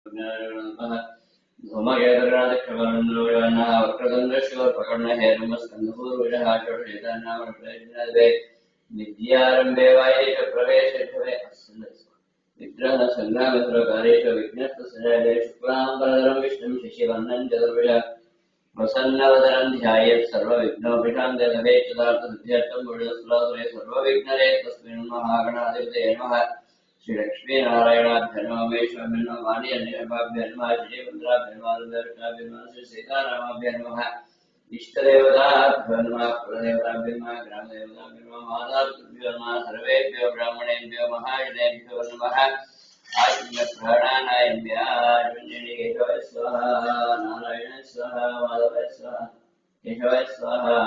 धूमकेतुर्गणदक्षवर्णः वक्रतुण्डशिवप्रकर्णहेरम्बस्कन्धपूर्वजः षोडशेतान्नामप्रयजनद्वे विद्यारम्भे वायेष प्रवेशे विग्रहसङ्ग्रामसुरकारेषु विघ्नस्तसजाये शुक्लाम्बरधरं विष्णुं शशिवर्णं चतुर्भुजं प्रसन्नवदनं ध्यायेत् सर्वविघ्नोपशान्ते लभेच्छतार्थसिद्ध्यर्थं बुद्धस्वरासुरे सर्वविघ्नरे तस्मिन् महागणाधिपतये नमः श्री लक्ष्मी नारायणाभ्य नमः वैष्णवाभ्य नमः वाणिज्यपाभ्य नमः श्रीमन्द्राभ्य नमः रुद्राभ्य नमः श्री सीतारामाभ्य नमः इष्टदेवताभ्यो नमः कुलदेवताभ्यो नमः ग्रामदेवताभ्यो नमः माताभ्यो नमः सर्वेभ्यो ब्राह्मणेभ्यो महाजनेभ्यो नमः आत्म्यप्राणानायम्यार्जुनेय स्वाहा नारायण स्वाहा माधव स्वाहा केशव स्वाहा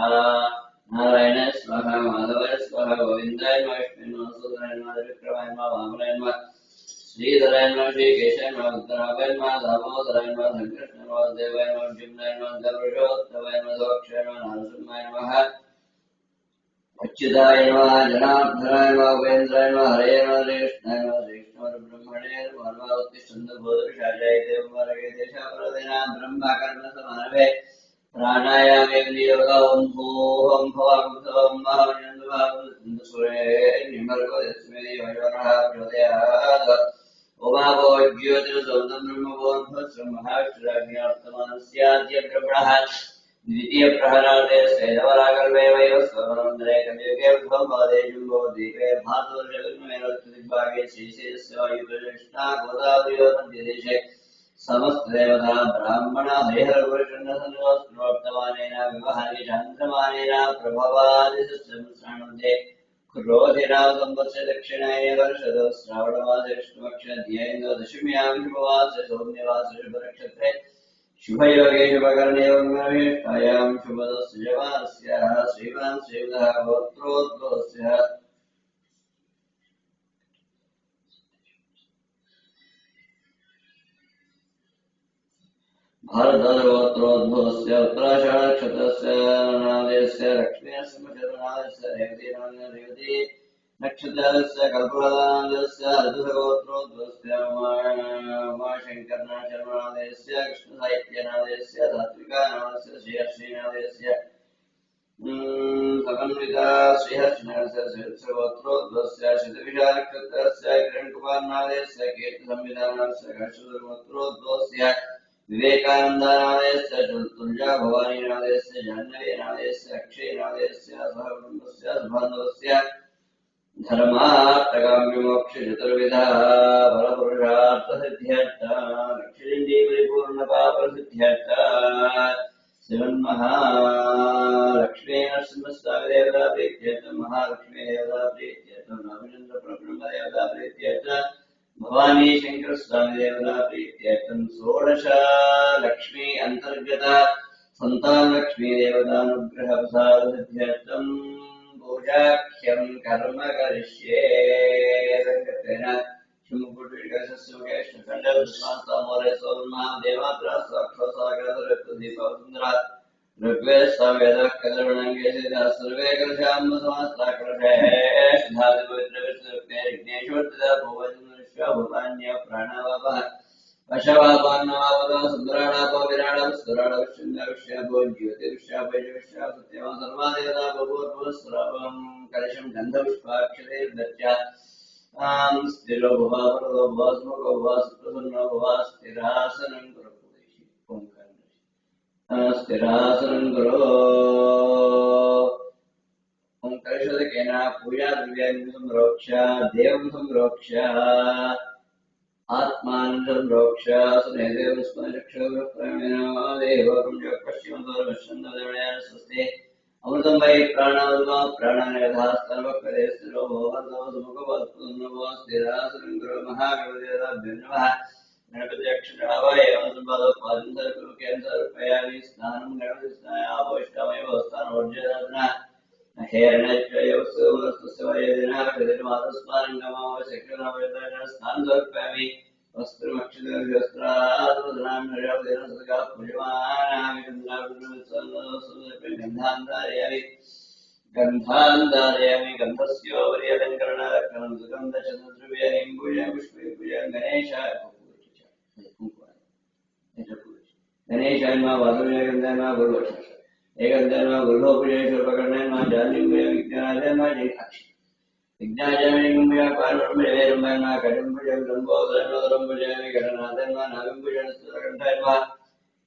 नारायण स्वाहा माधव स्वाहा गोविंदाय नमः विष्णुवे नमः सूदराय नमः विक्रमाय नमः वामनाय नमः श्रीधराय नमः श्रीकेशाय नमः उत्तराय नमः दामोदराय नमः संकृष्णाय नमः देवाय नमः जिम्नाय नमः दर्शोत्तमाय नमः दोक्षाय नमः नारसिंहाय नमः अच्युताय नमः जनार्दनाय नमः उपेन्द्राय नमः हरे नमः कृष्णाय नमः श्रीकृष्णपरब्रह्मणे नमः नमोऽतिष्ठन्दभूतविशाचाय देवमार्गे देशापरदेना ब्रह्मकर्मसमारभे प्राणायामे विनियोगः ॐ भूः भवामृतम् महामन्यन्दभावसुरे निमर्गो यस्मै वयोनः प्रचोदयात् उमावो ज्योतिर्सौतं ब्रह्मवोर्भस्रं महाविष्णुराज्ञार्थमानस्याद्य ब्रह्मणः द्वितीयप्रहराते सेनवराकल्पे वैवस्वमनन्दरे कलियुगे भवपादे जुम्बोद्वीपे भातुर्षविर्मेणोत्तरदिग्भागे श्रीशैलस्य वायुप्रविष्टा गोदावर्यो मध्यदेशे समस्तदेवता ब्राह्मण हरिहरपुरुषन्नसन्नोत्तमानेन विवहारि चान्द्रमानेन प्रभवादिसंस्रणन्ते क्रोधिराव संवत्सरे दक्षिणायने वर्षतो श्रावणमासे कृष्णपक्षद्वयेन्द्र दशम्यां शुभवासे सौम्यवासे शुभनक्षत्रे शुभयोगे शुभकर्णे ब्रह्मविष्टायां शुभदस्य जवानस्य श्रीमान् श्रीयुतः गोत्रोद्भवस्य भारतगोत्रोद्भवस्य उत्तराषाढनक्षत्रस्य नादेस्य लक्ष्मीनरसिंहचन्द्रनादस्य रेवती नक्षत्रस्य कल्पवदानन्दस्य ऋतुगोत्रोद्भवस्य उमाशङ्करनाथशर्मनादेस्य कृष्णसाहित्यनादेस्य सात्विकानादस्य श्रीहर्षिनादेस्य समन्विता श्रीहर्षिनादस्य गोत्रोद्भवस्य शतविशानक्षत्रस्य किरणकुमारनादेस्य कीर्तिसंविधानस्य हर्षगोत्रोद्भवस्य विवेकानन्दनादेस्य तुलजा भवानीनादेस्य जाह्नवीनादेस्य अक्षयनादेस्य सहकुटुम्बस्य सुबान्धवस्य धर्मार्थकाम्यमोक्षचतुर्विधः फलपुरुषार्थसिद्ध्यर्थः लक्ष्मीपरिपूर्णपापसिद्ध्यर्थः श्रीमन्महालक्ष्मी नरसिंहस्वामिदेवता प्रीत्यर्थं महालक्ष्मी देवता प्रीत्यर्थं रामचन्द्रप्रब्रह्मदेवता प्रीत्यर्थं भवानी शंकर स्वामी देवता प्रीत्यर्थं षोडश लक्ष्मी अंतर्गत संतान लक्ष्मी देवतानुग्रह प्रसाद सिद्ध्यर्थं पूजाख्यं कर्म करिष्ये संकल्पेन शुमुकुटिकसस्यमुखेष्टखण्डपुष्पान्तामूले सौर्मा देवात्रा साक्षात्सागरदीपवसुन्धरा ऋग्वेदसामवेदः कदर्वणङ्गे सिद्धः सर्वे कलशाम्बसमास्ताकलशे शुद्धादिपवित्रविष्णुरुक्ते विघ्नेश्वर्तिदा भुवनश्व भूतान्य प्राणावापः पशवापान्नवापदः सुन्दराणापो विराडवस्तुराडवश्चन्द्रविश्याभो ज्योतिविश्याभैजविश्या सत्यमा सर्वादेवता बभूर्भुवस्वरापं कलशं गन्धपुष्पाक्षतैर्दर्च्या स्थिरो भुवा वरदो भुवा स्मुखो भुवा सुप्रसन्नो भुवा स्थिरासनं कुरु स्थिरासनं कुरु ओंकारेश्वरकेन पूजा द्रव्याणि संरोक्ष देवं संरोक्ष आत्मानं संरोक्ष सुनेदेव स्मरक्षोभ्रमेण देवं पश्चिमदोर्पश्चन्ददेवयान स्वस्ति अमृतं वै प्राणावद्मा प्राणानिरधास्तर्वकरे स्थिरो भवतो सुमुखवत्पुन्नवो स्थिरासनं कुरु महागणपतिदेवताभ्यो नमः गणपत्यक्षरावय एवं संपादोपादं सर्वकुरुकेन समर्पयामि स्नानं गणपतिस्नायापोष्टमेव स्थानवर्ज्यदात्मनः हेरणच्चयोस्तुस्य वयदिनः प्रतिमातस्मारङ्गमावशक्यनावयतेन स्नानं समर्पयामि वस्त्रमक्षितवस्त्रादुदनां नरवदेन सदगा पूजमानामि गन्धान्धारयामि गन्धस्योपरि अलङ्करणं सुगन्धचन्द्रद्रव्याणि पूजयामि पुष्पे पूजयामि गणेशाय गणेशान्मा वासुदेवन्मा गुरुवक्षः एकन्मा गुरुभोपुरेश्वरपकर्णन्मा जालिम्बय विज्ञानन्मा जिहाक्षि विज्ञानजमिनिम्बया पार्वतम्बयेरुम्बन्मा कटुम्बुजं लम्बोदरनोदरम्बुजयामि गणनाथन्मा नाविम्बुजनस्तुतकण्ठन्मा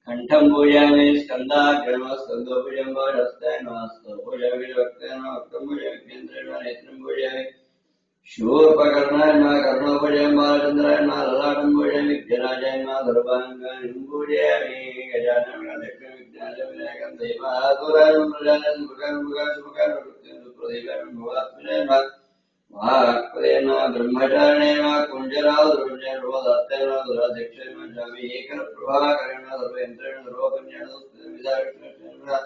कंठं पूजयामि स्कन्दाग्रमः स्कन्दोपूजम्बो हस्तन्मा स्तोपूजयामि वक्तन्मा वक्तं पूजयामि केन्द्रेण नेत्रं पूजयामि शूर्पकर्णन्मा कर्णोपूजयामि बालचन्द्रन्मा ललाटं पूजयामि विद्यराजन्मा सर्वाङ्गानि पूजयामि गजाननं दक्षिणं विज्ञानं विनायकं दैवातुरानं प्रजानं मुखं मुखं सुप्रदीपं भवात्मनेन्मा वाक्पदेन ब्रह्मचारिणेन कुञ्जरावधुर्येण रोदत्तेन दुराध्यक्षेण जामि एकप्रभाकरेण सर्वयन्त्रेण सर्वपुण्येन विदाविष्णुः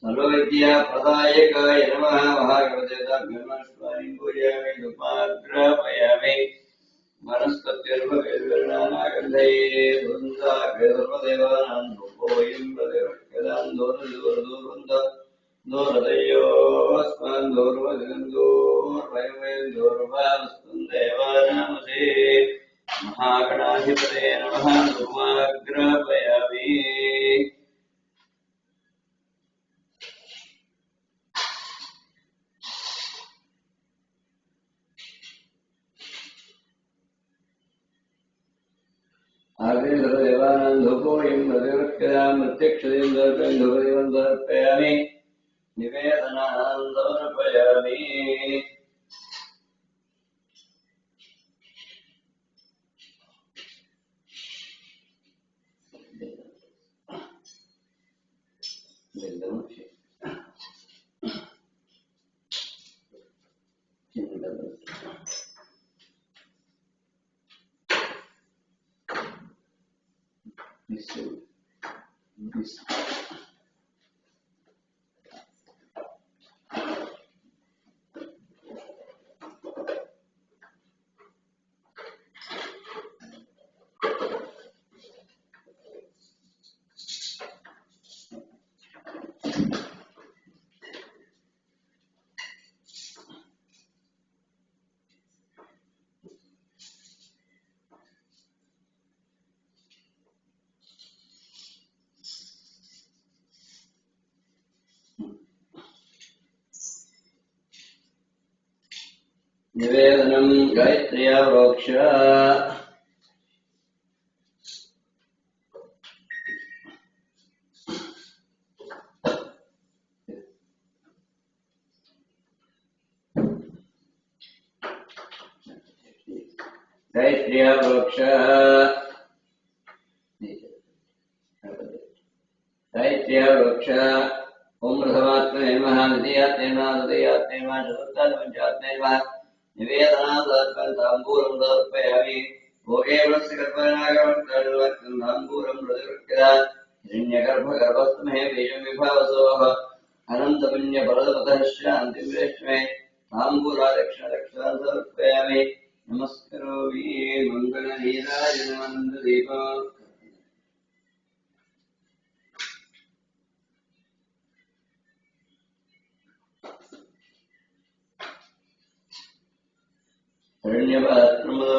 सर्वविद्या प्रदायकाय नमः महागणदेवताभ्यर्मस्वामिं पूजयामि धूपाग्रापयामि मनस्तत्युर्भवेर्वर्णानागन्धये सुगन्धाग्रे सर्वदेवानां धूपोऽयं प्रतिरक्षदां दोरदूरदूरवन्त दोरदयोस्मान् दोर्वगन्धोर्वयमेन्दोर्वावस्तुं देवानामसे महागणाधिपते नमः धूमाग्रापयामि आग्रे सर्वदेवानां धूपोऽयं प्रतिरक्षदां प्रत्यक्षदीं धूपदीपं समर्पयामि निवेदनां समर्पयामि निवेदनं गायत्र्या प्रोक्ष गायत्र्या प्रोक्ष गायत्र्या प्रोक्ष ओम प्रथमात्मने नमः द्वितीयात्मने नमः तृतीयात्मने नमः चतुर्थात्मने नमः निवेदनादर्पण तांबूलं समर्पयामि भोगे वृक्ष कर्पणागमं कर्तुं तांबूलं प्रतिगृह्य हिरण्यगर्भगर्भस्थमे बीजं विभावसोः अनन्तपुण्य फलदपतः शान्तिं रेष्मे तांबूलादक्षिणदक्षिणां समर्पयामि नमस्करोमि मङ्गलनीराजनमन्ददीपम् हिरण्यपात्रमुदो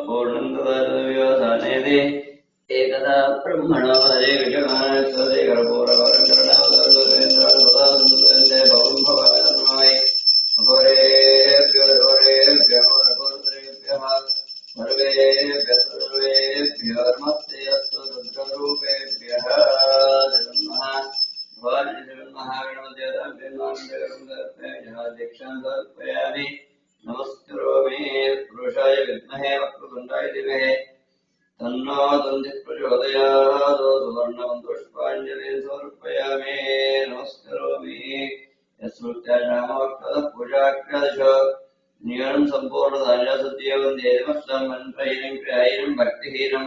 पूर्णन्ददानव्यवसानेति एकदा ब्रह्मणो हरे विजयमानस्वदे कर्पूरवरन्दरणावतरन्दरेन्द्रावतारन्दे भवं भवानन्मय अघोरेभ्यः सर्वेभ्यः नमस्ते अस्तु रुद्ररूपेभ्यः जगन्महागणपतिर्नामदेवताभ्यः दीक्षां नमस्करोमि पुरुषाय विद्महे वक्रतुण्डाय धीमहि तन्नो दन्तिः प्रचोदयात् सुवर्णं पुष्पाञ्जलिं समर्पयामि नमस्करोमि यस्मृत्यानामवक्तः पूजाकृदश नियमं सम्पूर्णधान्यसत्यं देवस्तं मन्त्रहीनं क्रियाहीनं भक्तिहीनं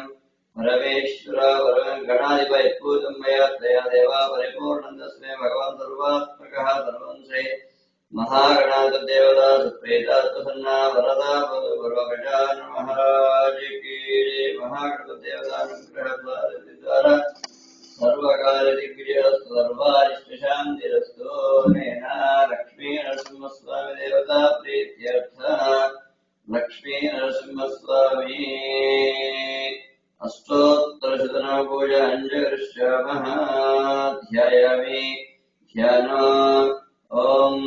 परमेश्वर गणाधिपयत्पूतं मया तया देवा परिपूर्णं तस्मै भगवान् सर्वात्मकः सर्वं श्री महागणाधिदेवता सुप्रेता प्रसन्ना वरदा भगवान महाराज की महागणदेवता अनुग्रह द्वारा सर्वकार्य दिग्विजयस्तु सर्वारिष्ट शान्तिरस्तु नेना लक्ष्मी नरसिंहस्वामी देवता प्रीत्यर्थ लक्ष्मी नरसिंहस्वामी अष्टोत्तरशतनामपूजाञ्जकरिष्यामः ध्यायामि ध्यान ॐ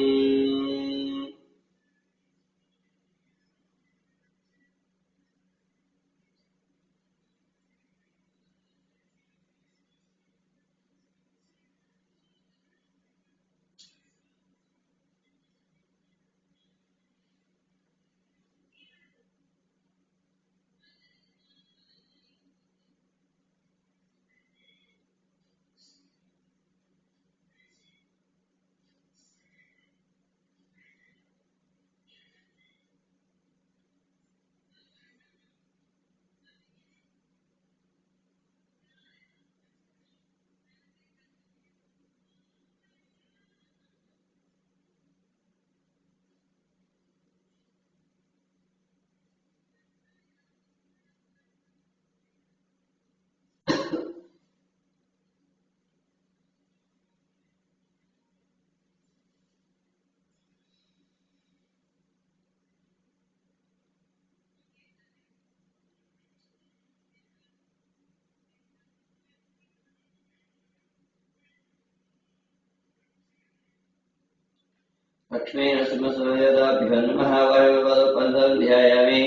लक्ष्मीनरसिंहसंवेदाभ्यो नमः वायुपदपन्थं ध्यायामि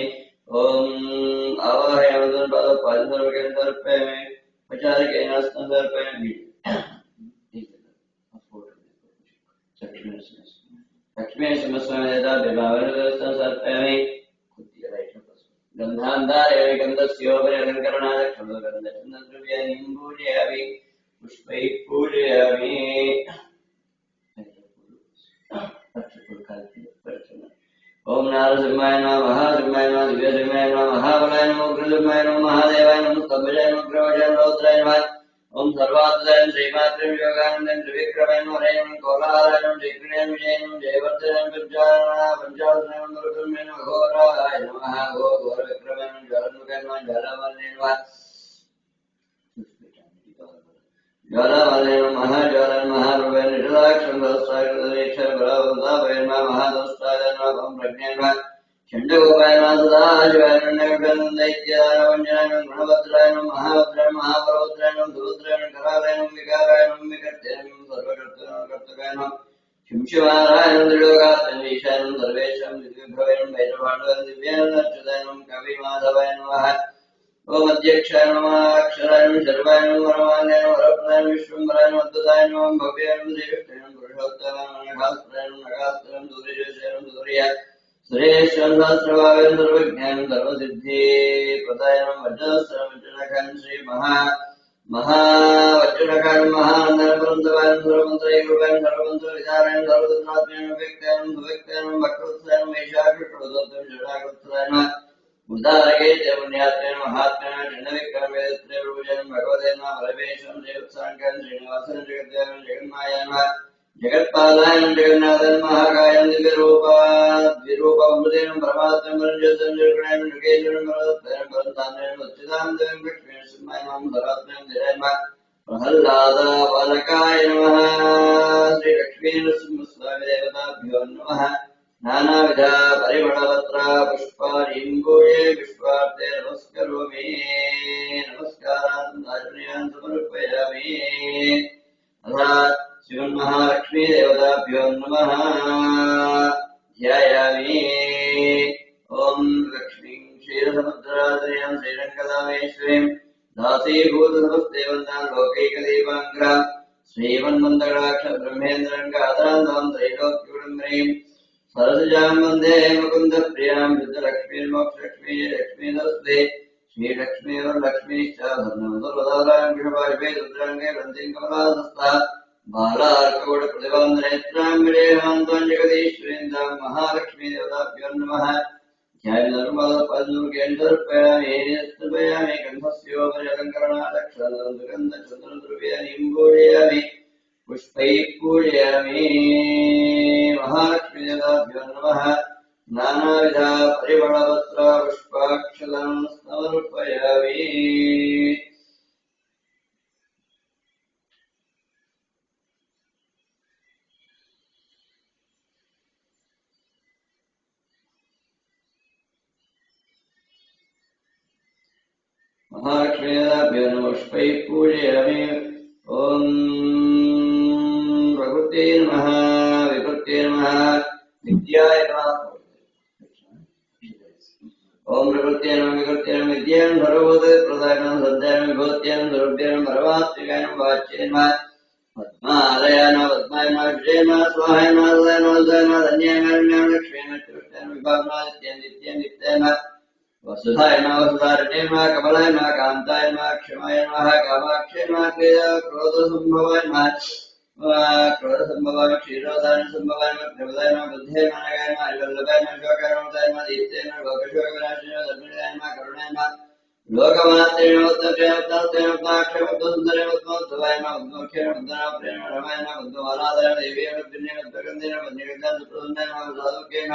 ॐ आवाहयामि पादसर्वकेन्द्रर्पयामि उपचारकेन समर्पयामि लक्ष्मीनरसिंहसंवेदाभ्यो समर्पयामि गन्धान्धारयामि गन्धस्योपरि अलङ्करणाय गन्धचन्दद्रव्याणि पूजयामि पुष्पैः पूजयामि ओम नारसिंहाय नमः महासिंहाय नमः दिव्यसिंहाय नमः महाबलाय नमः उग्रसिंहाय नमः महादेवाय नमः स्तंभजाय नमः ग्रवजाय नमः रौद्राय नमः ओम सर्वात्मजाय श्रीमात्रे योगानंदं त्रिविक्रमाय नमः हरे नमः कोलाहलाय नमः जयगुणाय विजय नमः जयवर्धनाय पंचावताराय नमः गुरुब्रह्मणे नमः घोराय नमः घोर विक्रमाय नमः ज्वालामुखाय नमः ज्वालावल्ले नमः ज्वालावल्ले नमः महाज्वालाय नमः महाप्रभवे निषदाक्षं सहस्राक्षरेक्षर बलवन्ताभय नमः महादोषाय नमः ओम प्रज्ञाय नमः चण्डगोपाय नमः सदाशिवाय नमः दैत्याय वञ्जनाय नमः गुणभद्राय नमः महाभद्राय महापर्वत्राय नमः सुभद्राय नमः करालय नमः विकाराय नमः विकर्त्याय नमः सर्वकर्ताय नमः कर्तकाय नमः शिंशिवाराय नमः त्रिलोकात्मने ईशाय नमः सर्वेशां दिव्यभवे नमः वैरभाण्डवाय दिव्यानंद अच्युताय नमः कविमाधवाय नमः ओम अध्यक्षाय नमः अक्षराय नमः शर्वाय नमः वरमान्याय नमः वरप्रदाय नमः विश्वम्भराय नमः अद्भुताय नमः भव्याय नमः श्रेष्ठाय नमः पुरुषोत्तमाय नमः नगास्त्राय नमः नगास्त्रं दूरजोषाय नमः दूर्याय सुरेश्वरं सहस्रभावेन सर्वज्ञानं सर्वसिद्धिप्रदाय नमः वज्रस्त्रं वज्रनखां श्री महावज्रनखां महानन्दनपरन्तपाय नमः सर्वमन्त्रैकरूपाय सर्वमन्त्रविधाराय सर्वतन्त्रात्मने व्यक्ताय नमः सुव्यक्ताय नमः वक्रवत्साय नमः ईशाकृष्णोदत्तं जटाकृत्साय नमः उदारके देवन्यात्रेण महात्मेन चण्डविक्रमेत्रे प्रभुजन भगवते नमः वरवेशं देवत्साङ्कं श्रीनिवासं जगद्देवं जगन्मायाय नमः जगत्पालाय नमः जगन्नाथं महाकायं द्विरूपमृतेन परमात्मं परञ्जोतं निर्गुणेन नृगेश्वरं परतत्परं परन्तान्नेन सच्चिदानन्दं लक्ष्मीनरसिंहाय नमः धरात्म्यं धीराय नमः प्रह्लादबालकाय नमः श्रीलक्ष्मीनरसिंहस्वामिदेवताभ्यो नमः नानाविध परिमलपत्र पुष्पालिम्बूये विश्वार्थे नमस्करोमि नमस्कारान् दार्शनिकान् समर्पयामि तथा श्रीमन्महालक्ष्मी देवताभ्यो नमः ध्यायामि ॐ लक्ष्मीं क्षीरसमुद्रादयां श्रीरङ्गदामेश्वरीं दासीभूतसमस्तेवन्तां लोकैकदीपाङ्ग्रां श्रीमन्मन्दकटाक्ष ब्रह्मेन्द्रङ्गातां त्रैलोक्यविडम्बरीं सरसजां वन्दे मुकुन्दप्रियां सिद्धलक्ष्मीर्मोक्षलक्ष्मी लक्ष्मीनस्ते श्रीलक्ष्मी वरलक्ष्मीश्च धर्मवदारां कृष्णपाशुभे रुद्राङ्गे वन्दिं कमलासस्ता बालार्कगुणप्रतिभान्तनेत्रां विरेहान्तां जगदीश्वरीन्दां महालक्ष्मी देवताभ्यो नमः ध्यानर्पयामि गन्धस्योपरि अलङ्करणालक्षगन्धचन्द्रद्रव्याणीं पूजयामि पुष्पैः पूजयामि महालक्ष्मी देवताभ्यो नमः नानाविध परिमलपत्र पुष्पाक्षतं समर्पयामि महालक्ष्मी देवताभ्यो नमस्मै पूजयामि। ॐ प्रकृते नमः विकृते नमः विद्याय नमः। ओम प्रकृत्यां विकृत्यां विद्यां सर्वभूत प्रदानं सद्यां विभूत्यां सर्वभ्यां परमात्मिकां वाच्येन पद्मालयान पद्मायन विजयन स्वाहायन उदयन उदयन धन्यायन धन्यायन लक्ष्मीन चतुष्टयन विभावना नित्यं नित्यं नित्येन वसुधायन वसुधारणेन कमलायन कान्तायन क्षमायन कामाक्षेन क्रोधसम्भवायन क्रोधसम्भवाय क्षीरोदान संभवाय प्रबलाय बुद्धेन मनगाय वल्लभाय शोकरमदाय दीप्तेन लोकशोकविनाशिनो धर्मदाय करुणाय लोकमात्रेण उत्तरेण उत्तरेण उत्तराक्षेण उत्तरसुन्दरेण उत्तमोत्तवाय उद्मोक्षेण उद्धराप्रेण रमायण उद्मवाराधय देवेन उद्भिन्नेन उद्गन्धेन वन्यगन्धान् सुप्रसन्नेन साधुकेन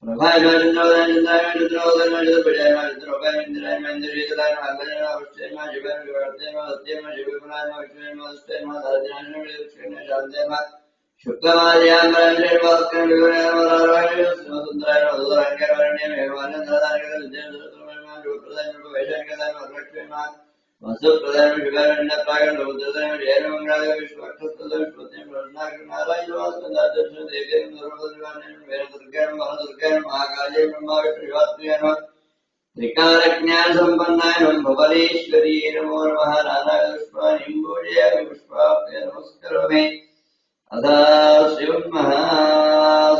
प्रभाय चन्द्रोदय चन्द्राय चन्द्रोदय चन्द्रभुजाय चन्द्रोपाय इन्द्राय इन्द्रजीतलाय अग्नेन अवश्येन शिवेन विवर्तेन सत्येन शिवकुलाय विष्णुवेन वस्तुवेन दादिनाशेन विष्णुवेन शान्तेन शुक्लमाल्यां पराञ्जलिं वाक्यं विवरेण वरारोहणेन सुन्दराय मधुराङ्गेन वर्णेन हेमानन्दाय विद्येन सुत्रमेन रूपप्रदाय वैशाखदाय वरलक्ष्मीन वसुप्रदाय शिवाय प्रागण रुद्रदाय जयन मंगलाय विश्वक्षत्रदाय विष्णुतेन प्रसन्नाय नारायण वासुदेवाय दर्शन देवेन सर्वदेवानेन वेद दुर्गां महादुर्गां महाकालीं ब्रह्मा विष्णुवात्म्येन त्रिकालज्ञान संपन्नाय भुवनेश्वरी नमो नमः। नारायणपुष्पाणि पूजयामि पुष्पाभ्य नमस्करोमि। अथा श्रीमन्महा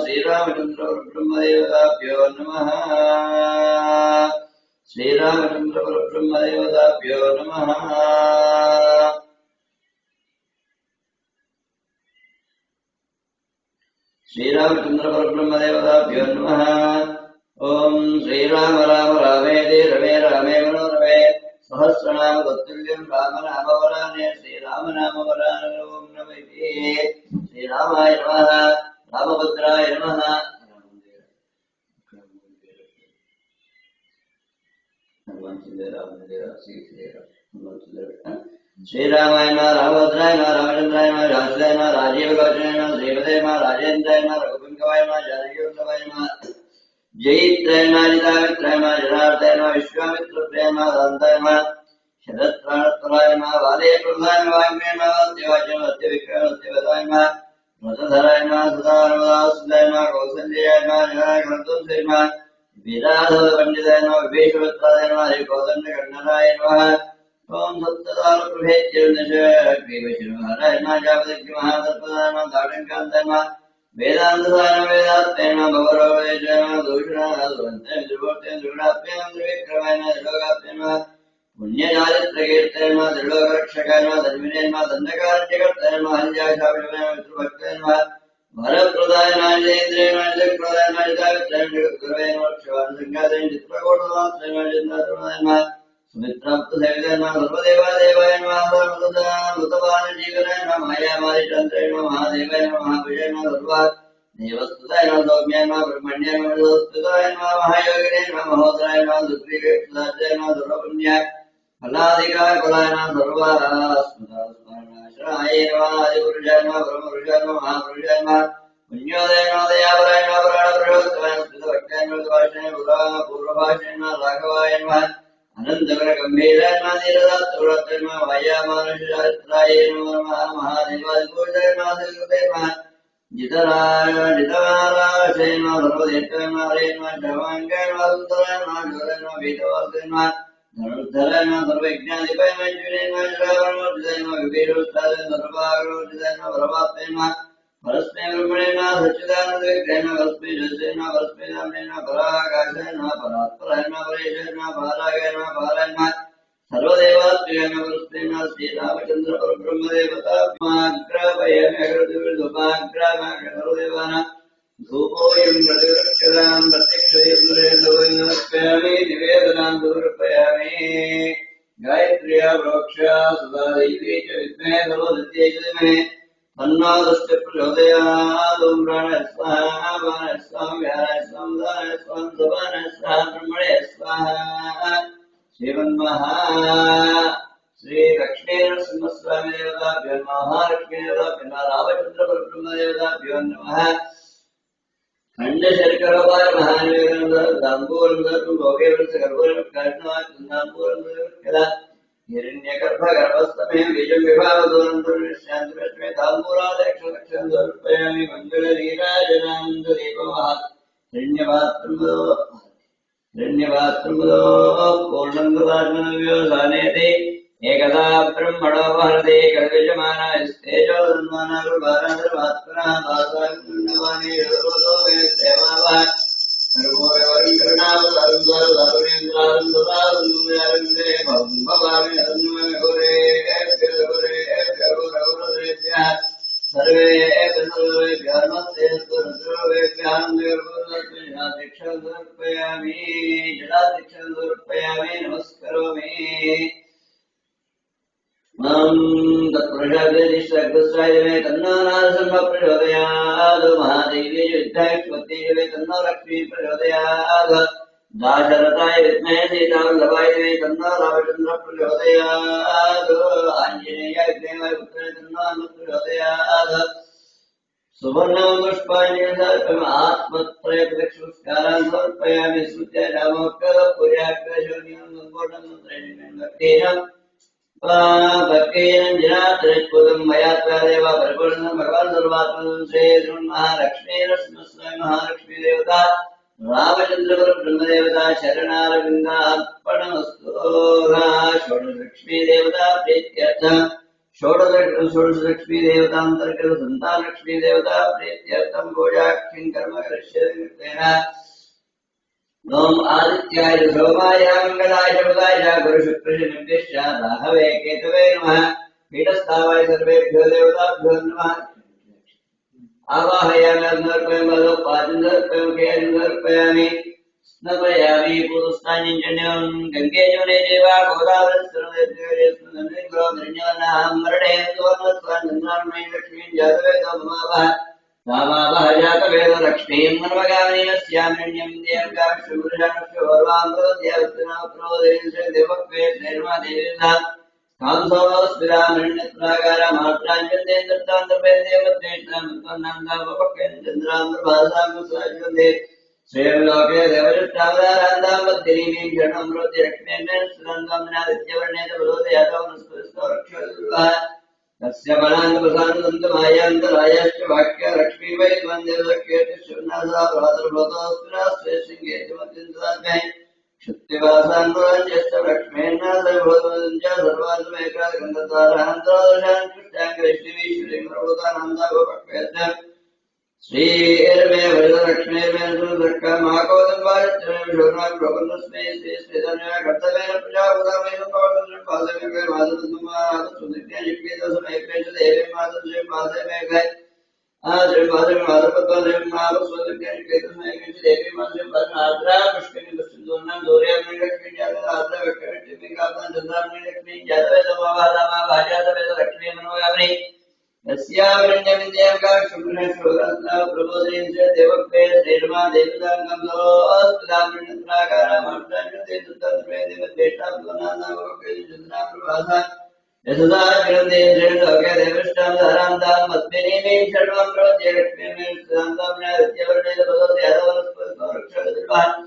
श्रीरामचन्द्र ब्रह्मदेवताभ्यो नमः। श्रीरामचन्द्र ब्रह्मदेवताभ्यो नमः। श्रीरामचन्द्र ब्रह्मदेवताभ्यो नमः। ओम श्रीराम राम रामेति रमे रामे मनोरमे सहस्रनाम तत्तुल्यं रामनाम वराने श्रीराम नाम वराने ओम नमः श्रीरामाय नमः रामभद्राय नमः। श्रीरामाय नमः रामभद्राय नमः रामचंद्राय नमः रामचंद्राय नमः राजीवलोचनाय नमः श्रीमते नमः राजेन्द्राय नमः रघुपंकवाय नमः जानकीवल्लभाय नमः जयित्राय नमः जितामित्राय नमः जनार्दनाय नमः विश्वामित्रप्रियाय नमः दान्ताय नमः शरत्प्राणत्पराय नमः वालेप्रदाय नमः वाग्मे नमः देवाय नमः सत्यविक्रमसत्यवदाय नमः व्रतधराय नमः सदानवदासुदाय नमः कौसल्याय नमः जनार्दनाय नमः विराधपण्डिताय नमः विभीषणत्राय नमः हरिकोदण्डकर्णनाय नमः ओम सप्तदालप्रभेद्यर्नशग्रीवशिरोहराय नमः जापदग्निमहासर्पदाय नमः दाढङ्कान्ताय नमः वेदान्तदाय वेदात्मय नमः भवरोगेशाय नमः दूषणाय त्रिभूतेन त्रिगुणात्मय त्रिविक्रमाय नमः त्रिलोकात्मय नमः पुण्यचारित्रकीर्तय नमः त्रिलोकरक्षकाय नमः धर्मिणे नमः दण्डकारण्यकर्ताय नमः हल्याशाभिषमाय नमः पितृभक्ताय नमः वरप्रदाय नमः जयेन्द्राय नमः चक्रदाय नमः जितामित्राय नमः जगद्गुरवे नमः शिवानसङ्गादाय चित्रकूटवासाय नमः चन्द्राय नमः सुमित्राप्तसेविताय नमः सर्वदेवादेवाय नमः सर्वमृतपानजीवनाय नमः मायामारिचन्द्राय नमः महादेवाय नमः महाभुजाय नमः सर्वा देवस्तुताय नमः सौम्याय नमः ब्रह्मण्याय नमः स्तुताय नमः महायोगिने नमः महोदराय नमः सुग्रीवेक्षुदाय नमः सर्वपुण्याय फलाधिकाय फलाय नमः सर्वास्मदास्मरणाश्रयाय नमः आदिपुरुषाय नमः ब्रह्मपुरुषाय नमः महापुरुषाय नमः पुण्योदय नमः दयापराय नमः पुराणपुरुषोत्तमाय स्मृतभक्ताय नमः भाषाय पूर्वभाषाय नमः राघवाय नमः अनंतकर गंभीराय नमः धीरदात्तुराय नमः वायामानुषात्राय नमः महादेवादिपूजाय नमः श्रीकृते नमः जितवाराशय नमः सर्वदेवाय नमः हरे नमः शर्वाङ्गाय नमः सुन्दराय नमः जोराय नमः भीतवासाय नमः धनुर्धराय नमः सर्वज्ञाधिपाय नमः जीवनाय नमः जलावरणमूर्तिदाय नमः विभीषणोत्ताय सर्वागरोत्ताय नमः परमात्मने नमः परस्मै ब्रह्मणे नमः सच्चिदानन्दविग्रहे नमः परस्मै जगते नमः परस्मै धामने नमः पराकाशाय नमः परात्पराय नमः परेशाय नमः पारागाय नमः पाराय नमः सर्वदेवात्मकाय नमः परस्मै नमः श्रीरामचन्द्र परब्रह्मदेवताग्रापयामि अग्रदुर्दुपाग्रामाग्र सर्वदेवानां धूपोऽयं प्रतिवृक्षदां प्रत्यक्षयं निवेदनां समर्पयामि। गायत्र्या प्रोक्षा सदा दैवी च विद्महे सर्वसत्यै च धीमहि तन्नो दुष्टः प्रचोदयात्। ॐ प्राणाय स्वाहा अपानाय स्वाहा व्यानाय स्वाहा उदानाय स्वाहा समानाय स्वाहा ब्रह्मणे स्वाहा। श्रीमन्महा श्री लक्ष्मीनरसिंहस्वामी देवताभ्यो नमः। महालक्ष्मी देवताभ्यो नमः। रामचन्द्र परब्रह्मदेवताभ्यो नमः। खण्डशर्करोपाय महानिवेदनं दाम्बूलं दत्तं भोगे वृक्षगर्भोरं कर्णवाक् दाम्बूलं हिरण्यगर्भगर्भस्तमे बीजं विभावदूरन्तर्निश्चान्तरश्मे ताम्बूलादक्षलक्षं समर्पयामि मङ्गलनीराजनानन्ददीपमहत् हिरण्यपात्रमुदो पूर्णं ददात्मनव्योसानेति एकदा ब्रह्मणो वहरति कल्पिजमानास्तेजो धन्वानारुभाराधर्मात्मनः भासाग्निर्वाणी रुद्रो मे देवावः नमस्करोमि तत्पुरुषाग्निश्चक्रस्वाय तन्नो नारसिंह प्रचोदयात् महादेवी युद्धाक्षपत्यै तन्नो लक्ष्मी प्रचोदयात् दाशरथाय विद्महे सीतावल्लभाय तन्नो रामचन्द्र प्रचोदयात् आञ्जनेयाय विद्महे पुत्राय तन्नो हनुमत् प्रचोदयात् सुवर्णं पुष्पाण्यं समर्पयामि आत्मत्रयप्रदक्षिणस्कारान् समर्पयामि स्तुत्य रामोक्तपुर्याग्रशोनियं सम्पूर्णं भक्तेन भक्तेनञ्जनात्रिपुरं मया त्वदेव परिपूर्णं भगवान् सर्वात्मनं श्री श्रीमहालक्ष्मीरस्मस्वयं महालक्ष्मी देवता रामचन्द्रब्रह्मदेवता शरणारविन्दार्पणमस्तु षोडशलक्ष्मी देवता प्रीत्यर्थं षोडशलक्ष्मी देवतान्तर्गत सन्तानलक्ष्मी देवता प्रीत्यर्थं पूजाख्यं कर्म करिष्यते ओम आदित्याय सोमाय मंगलाय बुधाय गुरुशुक्रशनिर्दिश्य राहवे केतवे नमः पीठस्थावाय सर्वेभ्यो देवताभ्यो नमः आवाहयामि समर्पयामि समर्पयामि स्नपयामि पूर्वस्तान्यं गंगे जमुने चैव गोदावरी मरणे सुवर्णस्वान् लक्ष्मीं जातवेदो ममावः सामावः जातवेदो लक्ष्मीं मन्वगामिनीयस्यामिण्यं देवकाक्षुरुषाणस्योर्वाङ्गोद्यावृत्तनाप्रोदेशे देवक्वेर्मा कांसोस्मिरामृण्यत्रागारमात्राञ्जन्देन्द्रतान्तर्वेन्द्यमत्तेन्द्रान्तर्भासाङ्गुसाज्वन्दे श्रेयलोके देवजुष्टावदारान्ताम्बद्धिनीं क्षणमृत्यलक्ष्मीर्णेन्द्रवर्णेन्द्रबलोदयातवनस्पतिस्तोरक्षोः तस्य बलान्तपसान्तमायान्तरायाश्च वाक्य लक्ष्मी वै वन्देवकीर्तिशून्नासा भ्रातृभूतोऽस्मिनाश्रेयशृङ्गेतिमत्यन्तरात्मे क्षुत्तिवासान्तराज्यश्च लक्ष्मेर्नाथभूतञ्च सर्वासुमेकाग्रन्थतारान्तरादशान्तुष्टाङ्गैश्रीवीश्वरीमभूतानन्दागोपक्वेश्च श्रीर्मे वरदलक्ष्मीर्मे सुरक्षमाकोदम्बारित्रमेषोर्नाग्रोपन्दस्मै श्री श्रीधन्या कर्तव्येन प्रजापदामेव पवनश्रीं पादमेघै माधवसुन्दमाधवसुनित्यनिकेतसमेपेश देवीं माधवश्रीं पादमेघै श्रीं पादमेघ माधवपद्मश्रीं माधवसुनित्यनिकेतसमेपेश देवीं माधवश्रीं पादमाद्रा पुष्पिनी पुष्पिन्दूर्णां दूर्यामणि लक्ष्मीं जातवेदाद्रा वक्रलक्ष्मीं कातां चन्द्रामणि लक्ष्मीं जातवेदमावादामा भाजातवेद लक्ष्मी मनोयामि यस्यावरण्यविद्यां काक्षुभ्रश्रोरस्ना प्रबोधयन् च देवक्वे श्रीर्मा देवताङ्गम्भोऽस्मिदामृणत्राकारामर्षान्यदेवद्वेष्टाब्दनानामोकेन्द्राप्रभासा यशदा ग्रन्थेन्द्रेण लोके देवष्टां धारान्तां मद्मिनीमीं शर्वं प्रवद्य लक्ष्मीमीं सुदान्ताम्नादित्यवर्णेदपदोदयादवनस्पतिसंरक्षणदुर्भान्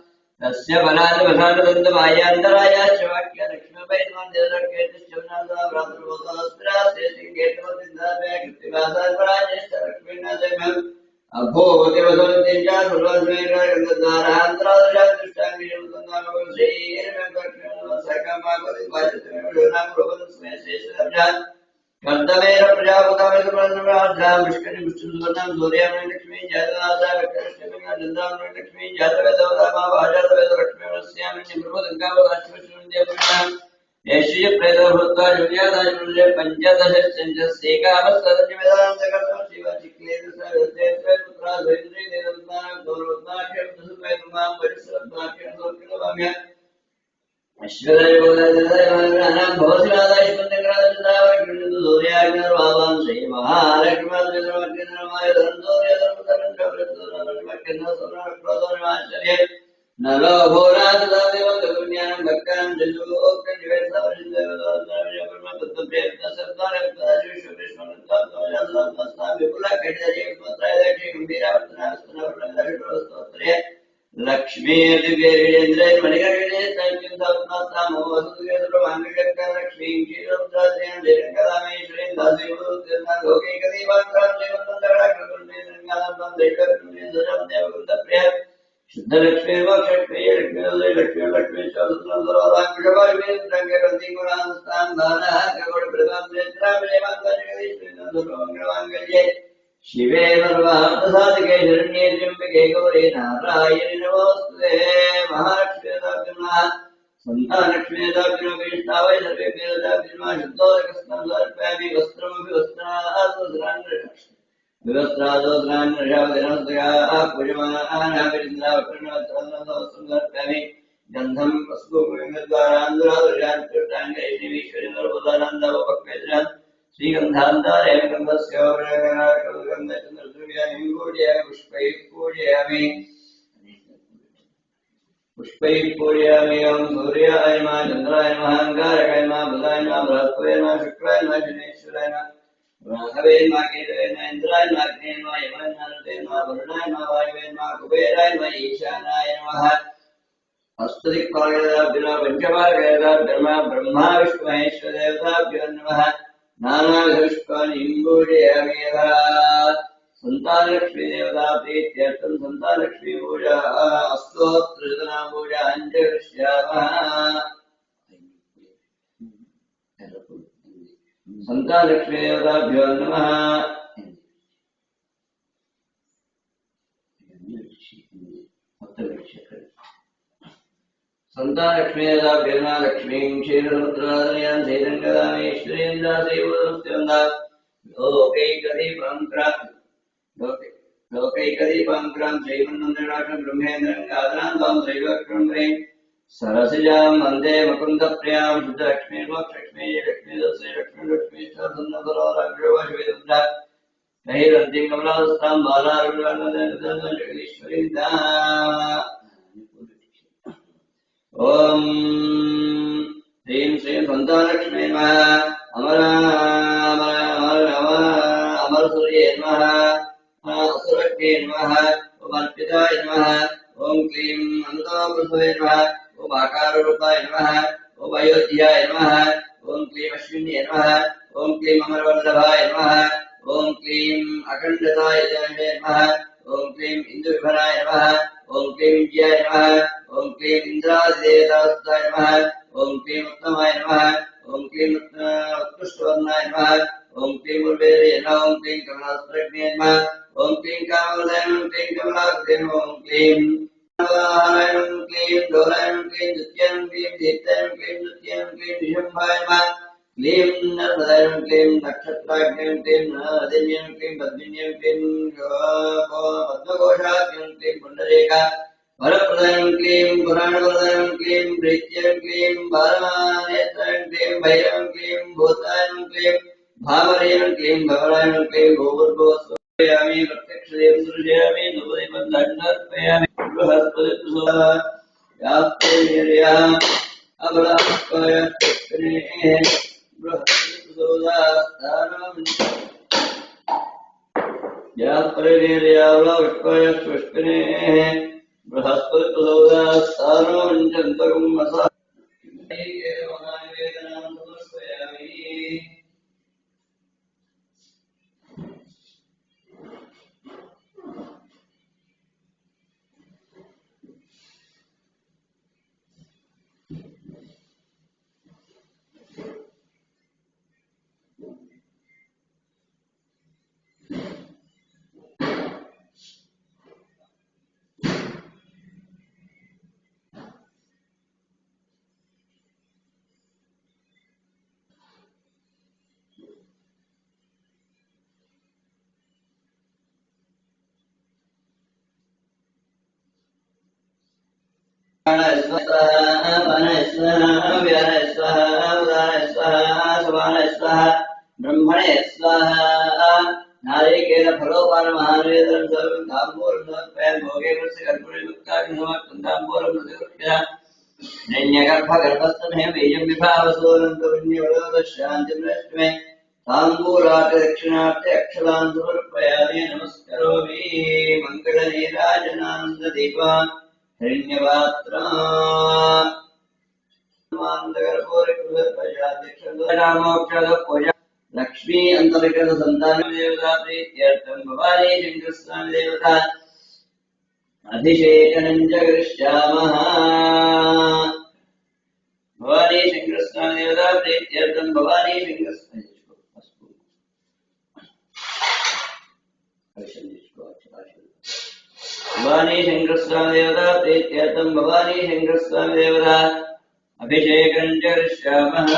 तस्य बलादिवसानुदन्तमायान्तरायाश्च वाक्य लक्ष्मीपैर्वान् देवलक्ष्मीर्तिश्चवनादा भ्रातृभूतोऽस्त्रास्तेसिङ्गेतवतिन्दाभे कृत्तिवासान्पराजश्च लक्ष्मीर्नाथैमम् अभूतिवसन्तिञ्च सर्वस्मैर्गन्धद्वारान्तरादशादृष्टाङ्गिरिमुदन्दामगं श्रीर्मेकक्षणसकमागतिवाचतमेवनां शेषरब्जान् कर्तमेन प्रजापतामेतुप्राज्ञां विष्णुं विष्णुसुवर्णं सूर्यामणि लक्ष्मीं जातनासा विक्रमश्चमिं चन्द्रामणि लक्ष्मीं जातवेदोदामा भाजातवेदलक्ष्मीमस्यामिन्यं प्रभुदङ्गावकाश्यविष्णुविद्यापुरुषां येषु प्रेतभूत्वा जुर्यादायुर्ये पञ्चदशश्चेकमस्तदञ्जमेदान्तकर्तुं शिवचिक्लेन्द्रसविद्ये पुत्रा द्वैन्द्री देवद्वानां गौरवद्वाख्यं परिसरद्वाख्यं अश्वदयोगदानां भवसिरादायिष्पन्दग्रादृतावैकृण्यसूर्याग्निर्वावां श्रीमहालक्ष्मीर्माय धनन्दोर्यधर्मधनन्दोर्यधर्मधनन्दोर्यधर्मधनमाश्चर्ये नलो भोराजदादेवं गगुण्यानं भक्तां जजुः लक्ष्मी दिव्येन्द्रे मणिगणे लक्ष्मी पुत्राद्रेण जयंकदामेश्वरीं दासीवुत्तिर्ना लोकैकदीपात्रां जयवन्तराकृतुर्नेन्द्रङ्गानां दैवकृतुर्नेन्द्रजं देवकृतप्रिय शुद्धलक्ष्मी वक्षक्ष्मी लक्ष्मी लक्ष्मी चतुर्नन्दराङ्गशवायुवेन्द्रङ्गरन्तिगुणास्तां बालः खगोळप्रदां नेत्राभिलेवाङ्गजगदीश्वरीनन्दुर्मङ्गलमाङ्गल्ये शिवे सर्वार्थसाधिके शरण्ये त्र्यम्बके गौरी नारायणि नमोऽस्तुते महालक्ष्मीदाभिर्नः सन्तानलक्ष्मीदाभिर्नो विष्णावै सर्वेभ्यो दाभिर्मा शुद्धोदकस्तं समर्पयामि वस्त्रमपि वस्त्रादोसरान् विवस्त्रादोसरान् रक्षावधिनस्तयाः पूजमानाः विरिन्द्रावकृणवस्त्रं समर्पयामि गन्धं वस्तुद्वारान्दुरादुर्यान् कृष्णाङ्गैश्रीवीश्वरी नर्मदानन्दवपक्वेद्रान् श्रीगन्धान्तारेण गन्धस्य गन्धचन्द्रद्रव्याणि पूजयामि पुष्पैः पूजयामि ओं सूर्याय नमः चन्द्राय नमः अङ्गारकाय नमः बुधाय नमः बृहस्पतये नमः शुक्राय नमः शनेश्वराय नमः राघवे नमः केतवे नमः इन्द्राय नमः अग्नये नमः यमाय नमः नमते नमः वरुणाय नमः वायवे नमः कुबेराय नमः ईशानाय नमः अष्टदिक्पालकेभ्यो पञ्चपालकेभ्यो ब्रह्मा विष्णु महेश्वर देवताभ्यो नमः नानाविधपुष्पाणि पूजयामि संतानलक्ष्मी देवता प्रीत्यर्थं संतानलक्ष्मी पूजा अस्तोत्रजना पूजा करिष्यामः संतानलक्ष्मी देवताभ्यो नमः संतानलक्ष्मी देवताभ्यो नमः लक्ष्मीं क्षीरसमुद्रादयां श्रीरङ्गदामेश्वरीं दासीवुत्तिर्ना लोकैकदीपाङ्कुरां श्रीमन्नन्दनाथं ब्रह्मेन्द्रं गादनान्तां दैवक्रम्रें सरसिजां वन्दे मुकुन्दप्रियां शुद्धलक्ष्मीं मोक्षलक्ष्मी लक्ष्मी दस्यै लक्ष्मी लक्ष्मी सन्नतरोरग्रवशुविदुद्धा नैरन्तीं कमलास्तां बालारुणानन्दं जगदीश्वरीं दा ॐ ह्रीं श्रीं संतानलक्ष्मी नमः अमरसूर्ये नमः असुरग्ने नमः ओम अर्पिताय नमः ओम क्लीं अमृतामृतये नमः ओम आकाररूपाय नमः ओम अयोध्याय नमः ओम क्लीं अश्विन्ये नमः ओम क्लीं अमरवल्लभाय नमः ओम क्लीं अखण्डताय नमः ओम क्लीं इन्दुविभराय नमः ओम क्लीं विजयाय नमः ओम क्लीं इन्द्रादिदेवताय नमः ओम क्लीं उत्तमाय नमः ओम क्लीं उत्कृष्टवर्णाय नमः ओम क्लीं उर्वेदे नमः ओम क्लीं कमलास्त्रज्ञे नमः ओम क्लीं कामवदय ओम क्लीं कमलाकृते ओम क्लीं नारायणं क्लीं दोरायणं क्लीं द्वितीयं क्लीं दीप्तायं क्लीं द्वितीयं क्लीं निशम्भाय नमः क्लीं नर्मदायं क्लीं नक्षत्राग्निं क्लीं नदिन्यं क्लीं पद्मिन्यं क्लीं पद्मकोशाग्निं क्लीं पुण्डरीका वरप्रदायं क्लीं पुराणप्रदायं क्लीं प्रीत्यं क्लीं बालमानेत्रं क्लीं भैरवं क्लीं भूतायं क्लीं भावरेयं क्लीं भवरायं क्लीं भूर्भुवस्वयामि प्रत्यक्षदेवं दृश्यामि धूपदीपदण्डर्पयामि बृहस्पतिसुधा याप्तेर्या अबलास्कय बृहस्पतिसुधा स्थानं याप्तेर्या पुष्पिनेः बृहस्पतिसुधा स्थानं चन्तकं मसा वेदनां समर्पयामि ब्रह्मणे स्वाहा नारिकेल फलोपान महावेदं सर्वं ताम्बूलं समर्पयामि भोगे वृस्य कर्पूरयुक्तानि समर्पन्ताम्बूलं प्रतिगृह्य नैन्यगर्भगर्भस्थमे बीजं विभावसूरन्तपुण्यवलोदशान्तिमृष्टमे ताम्बूलात् दक्षिणार्थे अक्षतान् समर्पयामि नमस्करोमि मङ्गलनीराजनानन्ददीपा हिरण्यपात्रा लक्ष्मी अंतर्गत संतान देवता प्रीत्यर्थम भवानी शंकर स्वामी देवता अभिषेकनं च करिष्यामः। भवानी शंकर स्वामी देवता प्रीत्यर्थम भवानी शंकर भवानी शंकर स्वामी देवता प्रीत्यर्थम भवानी शंकर स्वामी देवता अभिषेकं च करिष्यामः।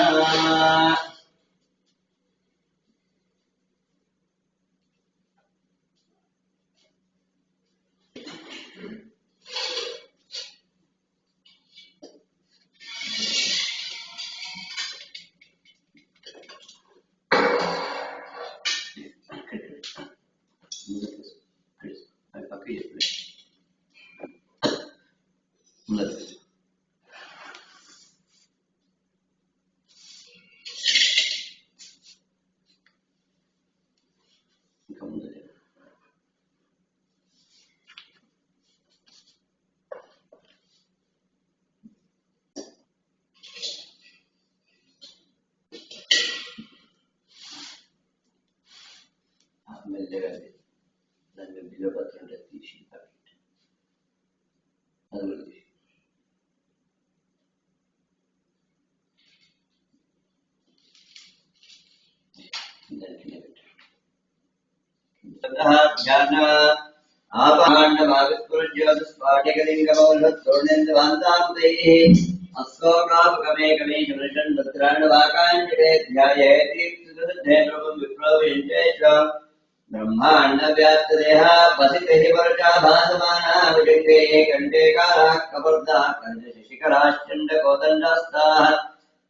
ब्रह्मांड व्याप्त देहा वसित वर्षा भासमाना विजंगे कंडे काला कबर्दा कंड शिखराश्चंड कोदंडास्ताः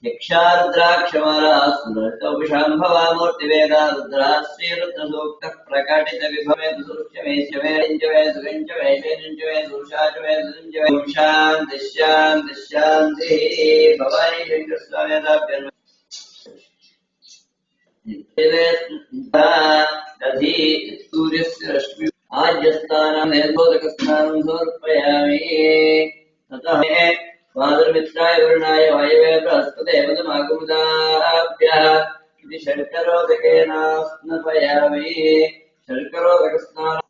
यक्षारुद्राक्षमाला सुरतौषाम्भवा मूर्तिवेदा रुद्रा श्रीरुद्र सूक्त प्रकटित विभवे सुश्चमे शमे रिंजवे सुगंजवे शेनिंजवे सुषाजवे सुंजवे शांति शांति शांति भवानी शंकर स्वामी दाभ्यं दधि सूर्यस्य रश्मि आज्यस्तानं निर्बोधकस्नानं समर्पयामि। ततः स्वादुर्मित्राय वरुणाय वायवे बृहस्पते मधुमागुमुदाभ्यः इति शर्करोदकेन स्नापयामि। शर्करोदकस्नानं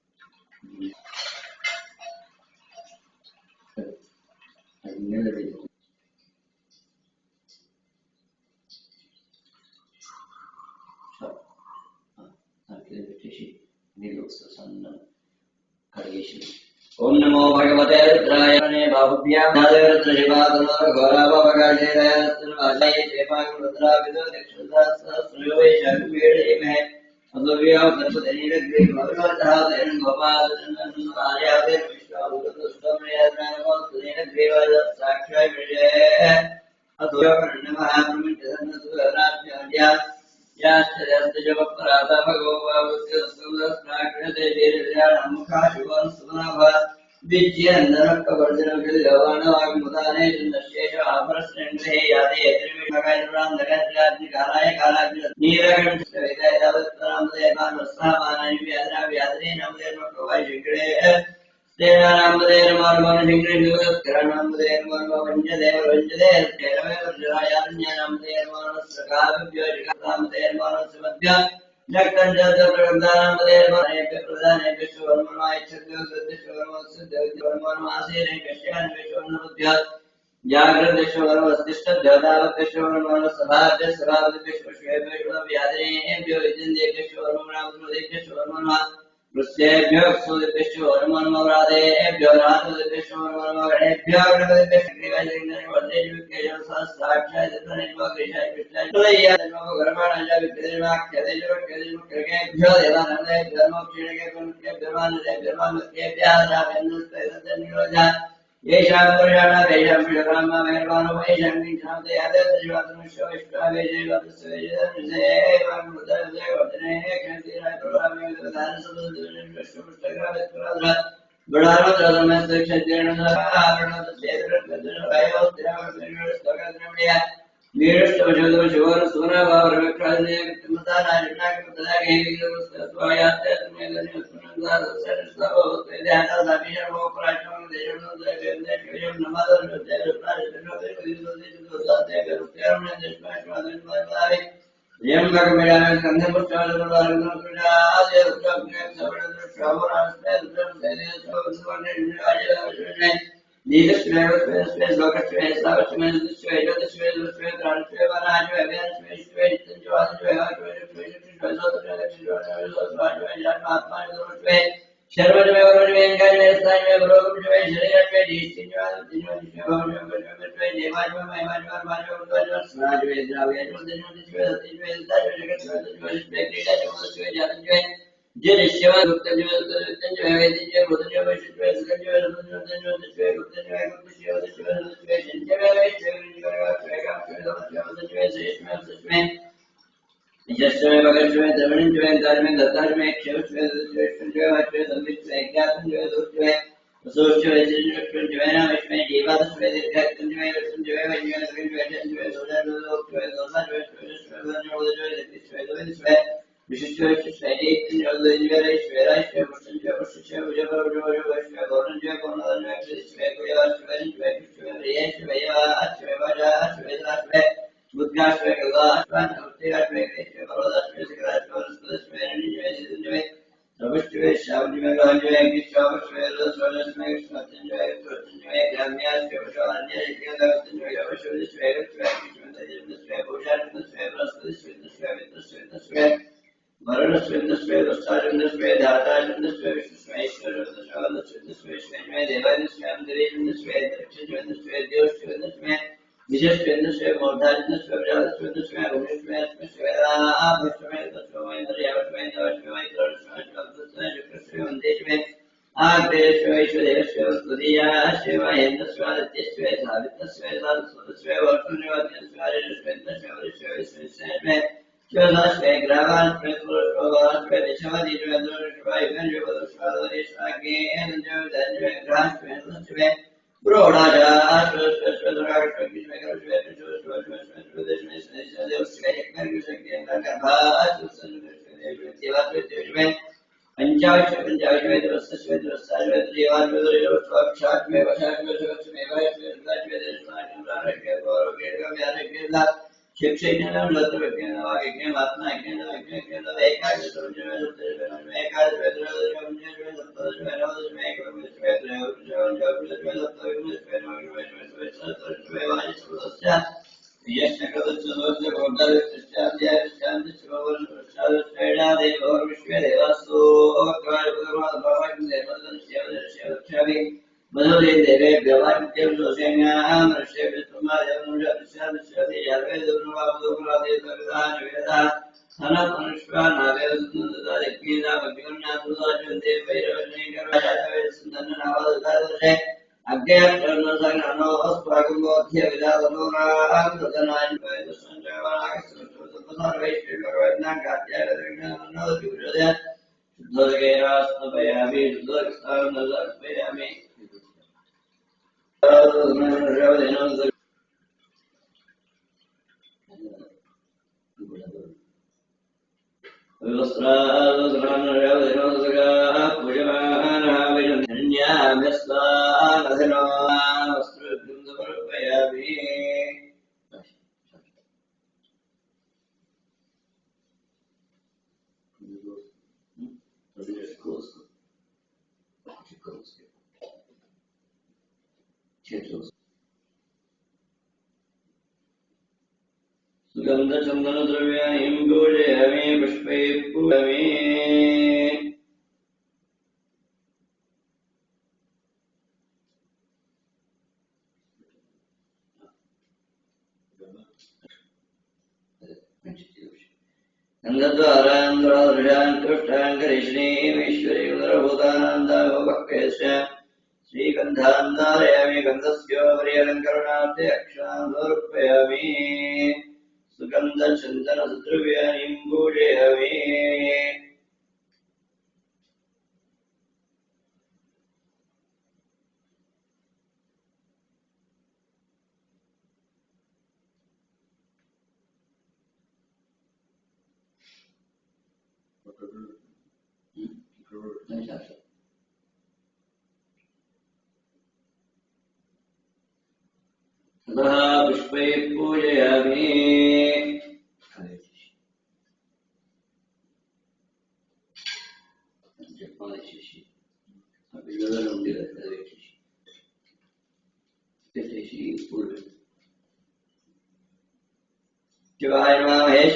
ओम नमो भगवते रुद्राय बाहुभ्यां नादरुद्रशिवातनोरघोरावकाशेदयस्तुनवासाय क्षेमाग्रुद्राविदो दक्षुदासहस्रयोवेशाकुमेढेमहे अदव्यो सर्वतनीलग्रे भगवतः तेन गोपालचन्द्रनन्दनार्यादेव विश्वाभूतदुष्टमयज्ञानमोस्तनीलग्रेवाय साक्षाय विजय अदव्यो नमः ब्रह्मचर्यसन्नसुराज्ञाद्या याश्चर्यस्तजवपराधा भगवते सुन्दरस्नाग्रते वीरजानमुखा शिवं सुमनभ विज्यन्दनकवर्जनं किल्लवाणवाग्मुदाने चन्दशेष आभरश्रेण्डे यादे यतिर्विष्णकायनुरान्धकज्ञाज्ञकालाय कालाग्नि नीलकण्ठविदयदावत्तरामदेवानस्वामानानि व्याधरे नामदेवकवाय शिखरे तेनानामदेन मार्गोन शिखरे निवत्करणामदेन मार्गो वञ्जदेव वञ्जदे तेनवे वर्जरायान्यानामदेन मानसकाव्यज्योतिकामदेन मानसमध्य जक्तञ्जप्रगन्धानामदेन मानेभ्य प्रदानेभ्य शुभवर्मणाय छद्योसद्यशुभवर्मसिद्धवर्मणमासेन कश्यान्वेषवर्मभ्य जागृतशुभवर्मस्तिष्ठद्योदावत्यशुभवर्मणसभाभ्य सभाभ्य शुभश्वेभ्य विद्यन्तेभ्य शुभवर्मणामदेभ्य शुभवर्मणा वृक्षेभ्यो सूर्यभ्यो वर्मणमवरादेभ्यो राजोदेभ्यो वर्मणमगणेभ्यो गणपतिभ्यो साक्षात् तन्निर्वाग्रेशाय कृष्णाय तदय्यादनो गरमाणाय विद्यमाख्यादेभ्यो देवानन्देभ्यो मोक्षेणकेभ्यो मानदेभ्यो रामेन्द्रस्तैतन्निरोधा येषां पुरुषाणां वेषां विश्वकर्मा मेहरबानो वेषां किञ्चनां यादेवजीवात्मश्व विश्वावेशेवतस्वेजनसेवाग्मुदर्जयवर्धने क्षणतीराय प्रभामे विदधानसमुद्रविश्वपुस्तकावित्पुराधरा बडारो जगन्मस्तक्षेत्रेणुरायोस्तिरावर्तनवर्तनस्तकद्रमणीया वीरष्टवशोधवशोर सुवनाभावरविक्राजने वित्तमतानाजनाकमतदागे विदवस्तत्वायात्तमेदनिवत्पुनः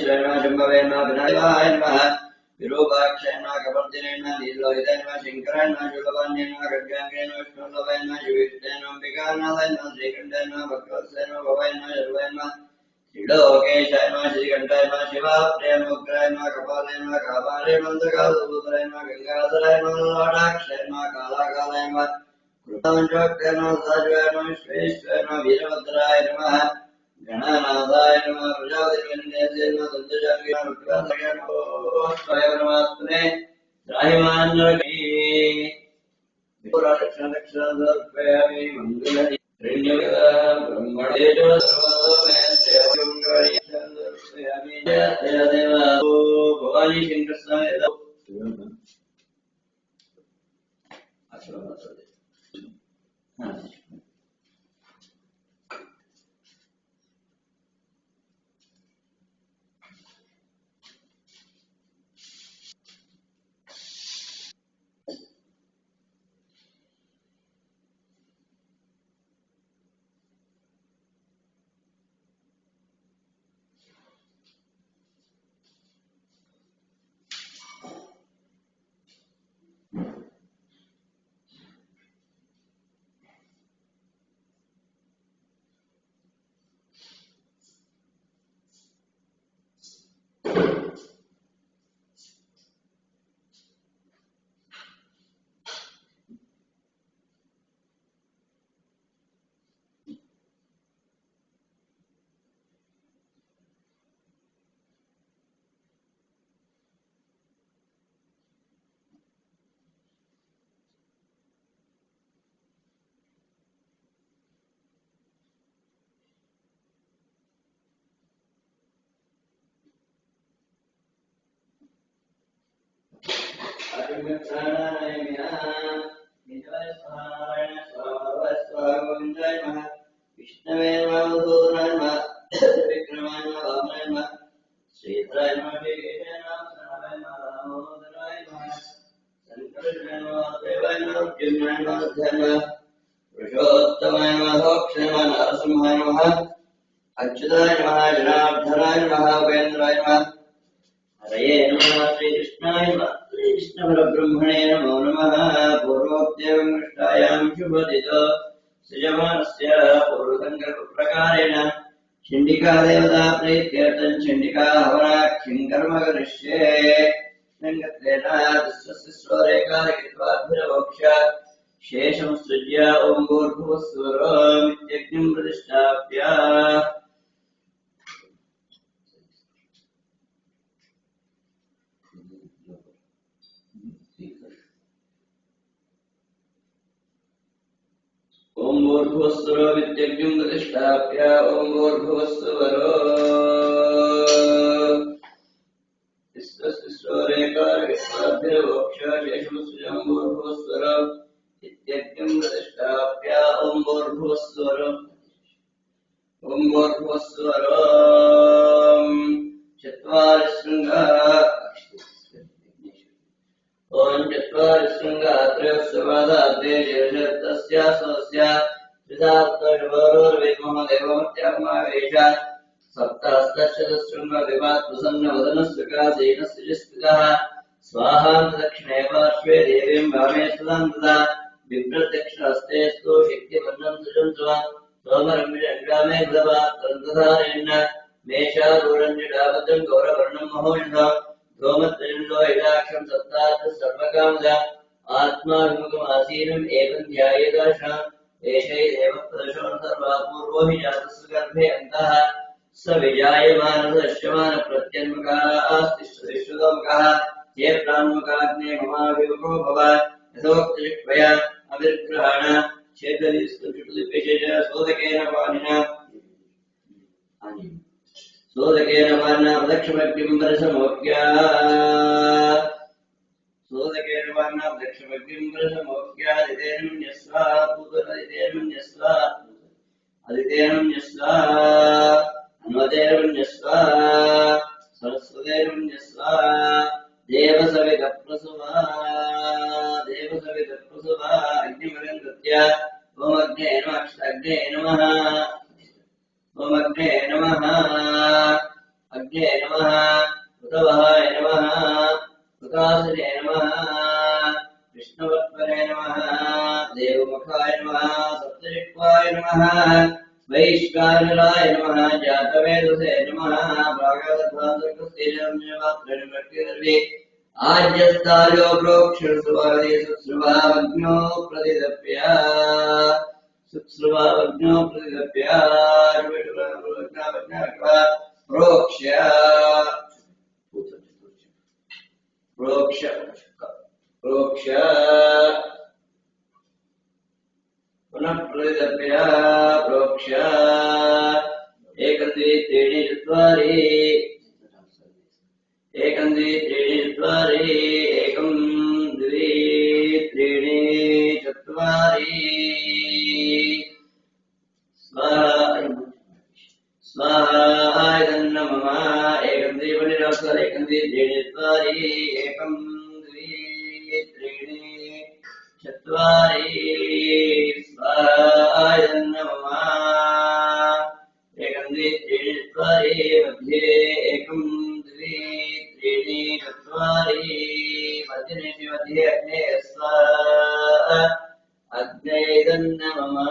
वागीश्वरेण शम्भवेन विनायकाय नमः विरूपाक्षेण कपर्दिनेन नीलोहितेन शङ्करेण शूलपाण्येन खड्गाङ्गेन विष्णुलभेन शिविष्टेन अम्बिकानाथेन श्रीकण्ठेन भक्तवत्सेन भवेन शर्वेन त्रिलोकेशाय श्रीकण्ठाय शिवाप्रिय उग्राय कपालेन कापालेन अंधकासूत्रेण गंगाधराय लाडाक्षेण कालाकालाय कृताञ्जोक्तेन साज्वेन विश्वेश्वेन वीरभद्राय नमः गणनाथाय नमः प्रजापतिर्गणेशेन दुर्जजाङ्गेन रुद्रासकेन स्वयंवरमात्मने त्राहिमाञ्जलकी विपुरलक्षणलक्षणसर्पयामि मङ्गलनि ब्रह्मणेजो सर्वमेन्द्रियं देव भवानी श्रीकृष्णाय विष्णवे नमः विक्रमाय नमः वामनाय नमः श्रीधराय नमः श्रीकेशाय नमः शरणाय नमः दामोदराय नमः शङ्कराय नमः देवाय नमः उज्जयनाय नमः अध्याय नमः पुरुषोत्तमाय नमः मोक्षाय नमः नरसिंहाय नमः अच्युताय नमः जनार्दनाय नमः उपेन्द्राय नमः हरये नमः श्रीकृष्णाय नमः श्रीकृष्णपरब्रह्मणे नमो नमः पूर्वोक्तेवं निष्ठायां शुभदितो सृजमानस्य पूर्वसङ्कल्पप्रकारेण चण्डिका देवता प्रीत्यर्थं चण्डिका हवनाख्यं कर्म करिष्ये रङ्गत्वेन तस्य स्वरेकालित्वाभिरवोक्ष शेषं सृज्य ॐ भूर्भुवस्सुवरोमित्यग्निं प्रतिष्ठाप्य ॐ भूर्भुवस्सुवरो विद्यज्ञं प्रतिष्ठाप्य ॐ भूर्भुवस्सुवरो विश्वरेकाभिरवोक्ष शेषमुसृजं भूर्भुवस्सुवरो विद्यज्ञं प्रतिष्ठाप्य ॐ भूर्भुवस्सुवरो चत्वारिशृङ्गा ॐ चत्वारिशृङ्गात्रयस्वादात्रे जयशब्दस्य स्वस्य त्रिदात्तशुभोर्विद्महोदेवमत्यात्मावेश सप्तहस्तशतशृङ्गविवात्प्रसन्नवदनस्विकासेन सृजस्थितः स्वाहान्तदक्षिणे पार्श्वे देवीं वामे सुतां तदा बिभ्रत्यक्षहस्तेस्तु शक्तिवर्णं सृजं सोमरङ्गामे बुधवात्तन्तधारेण मेषारूढञ्जडाबद्धं गौरवर्णं महोषधम् गोमत्रिण्डो यदाक्षं सत्तात् सर्वकामद आत्माभिमुखमासीनम् एवं ध्यायेदाशः एषैरेव प्रदशो सर्वा पूर्वो हि जातस्य गर्भे अन्तः स विजायमानसश्यमानप्रत्यन्मुखास्तिष्ठतिष्ठुतमुखः ये प्रान्मुखाग्ने ममाभिमुखो भव यथोक्तलिक्वया अविर्ग्रहण चेतलिस्तुलिपेशेन सोदकेन पाणिना सोदकेन पाणिना प्रदक्षिणग्निं परसमोक्य सोदकेन पाणिना प्रदक्षिणग्निं परसमोक्य अदितेनमन्यस्वा पूतनदितेनमन्यस्वा अदितेनमन्यस्वा अन्वतेनमन्यस्वा सरस्वतेनमन्यस्वा देवसवितप्रसुवा अग्निमलं कृत्य ओम अग्ने नमः अग्ने नमः ओम अग्ने नमः अग्ने नमः कृतवहाय नमः कृतासने नमः विष्णुवत्परे नमः देवमुखाय नमः सप्तजिह्वाय नमः वैश्वानराय नमः जातवेदसे नमः भागवतान्तर्गस्तेजन्यमात्रनिवर्तिर्वे आज्यस्तायो प्रोक्षुर्सुवादे सुश्रुवावग्नो प्रतिदप्य सुश्रुवावग्नो प्रतिदप्य प्रोक्ष्य प्रोक्ष्य प्रोक्ष्य पुनः प्रतिदप्य प्रोक्ष्य एकं द्वे त्रीणि चत्वारि एकं द्वे त्रीणि चत्वारि एकं द्वे त्रीणि चत्वारि स्वाहा नमः एकं द्वे पञ्चचत्वारि एकं द्वे त्रीणि चत्वारि एकं द्वे त्रीणि चत्वारि स्वाहा नमः एकं द्वे त्रीणि चत्वारि मध्ये एकं द्वे त्रीणि चत्वारि मध्ये अग्ने स्वाहा अग्ने नमः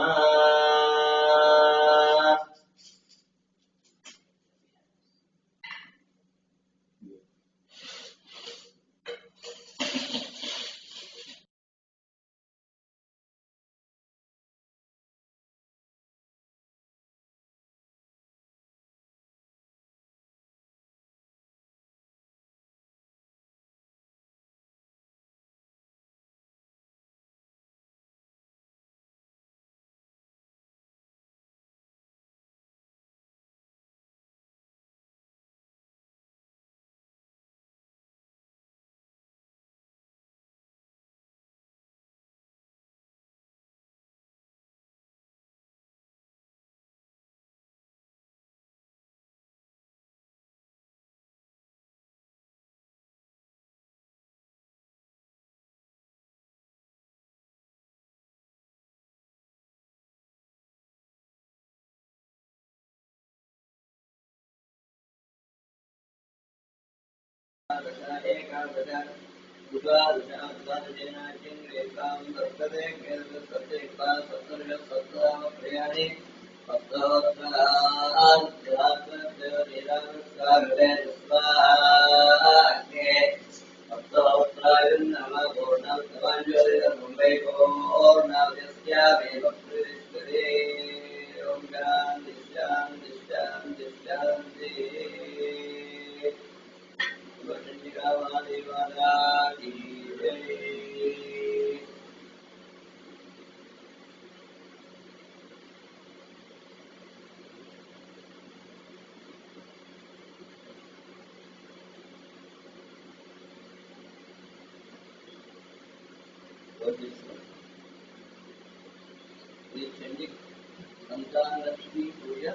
संतान लक्ष्मी पूजा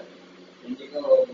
चंडिका होम